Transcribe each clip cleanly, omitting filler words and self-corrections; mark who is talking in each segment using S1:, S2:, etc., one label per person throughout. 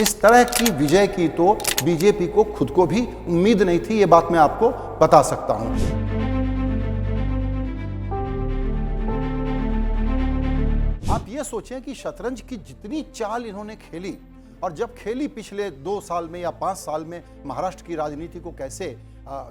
S1: इस तरह की विजय की तो बीजेपी को खुद को भी उम्मीद नहीं थी, ये बात मैं आपको बता सकता हूं। आप ये सोचें कि शतरंज की जितनी चाल इन्होंने खेली और जब खेली पिछले 2 साल में या 5 साल में महाराष्ट्र की राजनीति को कैसे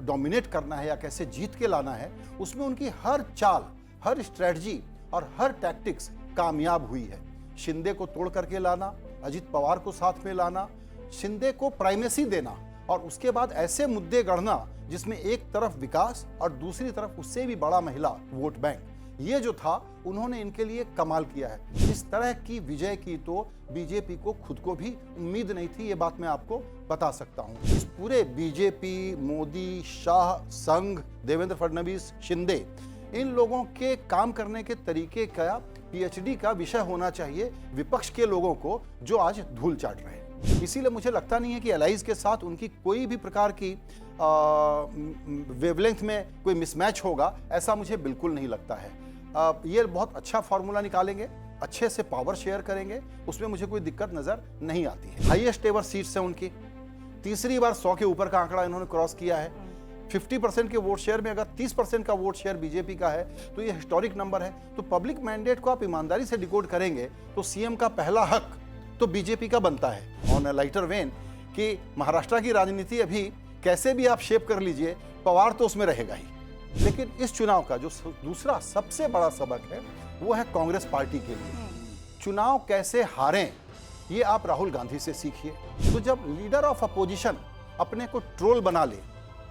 S1: डोमिनेट करना है या कैसे जीत के लाना है, उसमें उनकी हर चाल, हर स्ट्रेटजी और हर टैक्टिक्स कामयाब हुई है। शिंदे को तोड़ करके लाना, अजित पवार को साथ में लाना, शिंदे को प्राइमेसी देना और उसके बाद ऐसे मुद्दे गढ़ना जिसमें एक तरफ विकास और दूसरी तरफ उससे भी बड़ा महिला वोट बैंक, ये जो था उन्होंने इनके लिए कमाल किया है। इस तरह की विजय की तो बीजेपी को खुद को भी उम्मीद नहीं थी, ये बात मैं आपको बता सकता हूं। इस पूरे बीजेपी, मोदी, शाह, संघ, देवेंद्र फडणवीस, शिंदे, इन लोगों के काम करने के तरीके का पीएचडी का विषय होना चाहिए विपक्ष के लोगों को जो आज धूल चाट रहे हैं। इसीलिए मुझे लगता नहीं है कि एलाइज के साथ उनकी कोई भी प्रकार की वेवलेंथ में कोई मिसमैच होगा, ऐसा मुझे बिल्कुल नहीं लगता है। ये बहुत अच्छा फॉर्मूला निकालेंगे, अच्छे से पावर शेयर करेंगे, उसमें मुझे कोई दिक्कत नजर नहीं आती है। हाईएस्ट एवर सीट्स है उनकी, तीसरी बार 100 के ऊपर का आंकड़ा इन्होंने क्रॉस किया है। 50% के वोट शेयर में अगर 30% का वोट शेयर बीजेपी का है तो ये हिस्टोरिक नंबर है। तो पब्लिक मैंडेट को आप ईमानदारी से डिकोड करेंगे तो सीएम का पहला हक तो बीजेपी का बनता है। ऑन अ लाइटर वेन कि महाराष्ट्र की राजनीति अभी कैसे भी आप शेप कर लीजिए, पवार तो उसमें रहेगा ही। लेकिन इस चुनाव का जो दूसरा सबसे बड़ा सबक है वो है कांग्रेस पार्टी के लिए, चुनाव कैसे हारें ये आप राहुल गांधी से सीखिए। तो जब लीडर ऑफ अपोजिशन अपने को ट्रोल बना ले,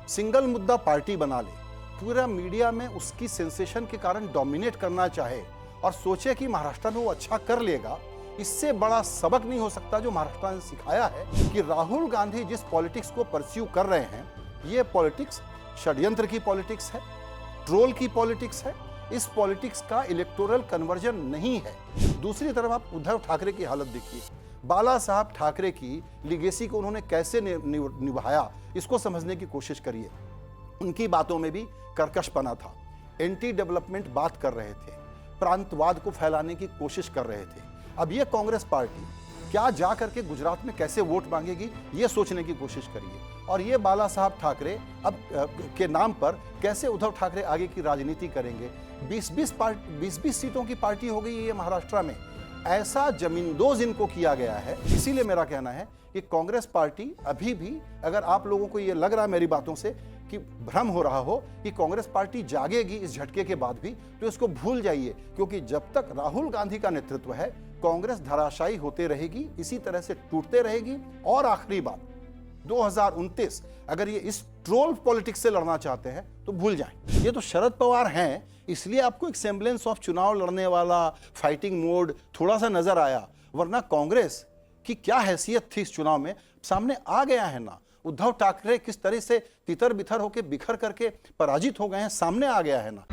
S1: सिंगल मुद्दा पार्टी बना ले, पूरा मीडिया में उसकी सेंसेशन के कारण डोमिनेट करना चाहे और सोचे कि महाराष्ट्र में वो अच्छा कर लेगा, इससे बड़ा सबक नहीं हो सकता जो महाराष्ट्र ने सिखाया है कि राहुल गांधी जिस पॉलिटिक्स को परस्यू कर रहे हैं, ये पॉलिटिक्स षड्यंत्र की पॉलिटिक्स है, ट्रोल की पॉलिटिक्स है। इस पॉलिटिक्स का इलेक्टोरल कन्वर्जन नहीं है। दूसरी तरफ आप उद्धव ठाकरे की हालत देखिए, बाला साहब ठाकरे की लिगेसी को उन्होंने कैसे निभाया, इसको समझने की कोशिश करिए। उनकी बातों में भी कर्कशपना था, एंटी डेवलपमेंट बात कर रहे थे, प्रांतवाद को फैलाने की कोशिश कर रहे थे। अब ये कांग्रेस पार्टी क्या जा करके गुजरात में कैसे वोट मांगेगी, ये सोचने की कोशिश करिए। और ये बाला साहब ठाकरे अब के नाम पर कैसे उद्धव ठाकरे आगे की राजनीति करेंगे। 20-20 सीटों की पार्टी हो गई है ये महाराष्ट्र में, ऐसा जमींदोज इनको किया गया है। इसीलिए मेरा कहना है कि कांग्रेस पार्टी अभी भी, अगर आप लोगों को ये लग रहा है मेरी बातों से कि भ्रम हो रहा हो कि कांग्रेस पार्टी जागेगी इस झटके के बाद भी, तो इसको भूल जाइए, क्योंकि जब तक राहुल गांधी का नेतृत्व है कांग्रेस धराशायी होते रहेगी, इसी तरह से टूटते रहेगी। और आखिरी बात, 2029 अगर ये इस ट्रोल पॉलिटिक्स से लड़ना चाहते हैं तो भूल जाएं। ये तो शरद पवार हैं, इसलिए आपको एक सेम्बलेंस ऑफ चुनाव लड़ने वाला फाइटिंग मोड थोड़ा सा नजर आया, वरना कांग्रेस की क्या हैसियत थी इस चुनाव में सामने आ गया है ना। उद्धव ठाकरे किस तरह से तितर बितर होकर बिखर करके पराजित हो गए हैं, सामने आ गया है ना।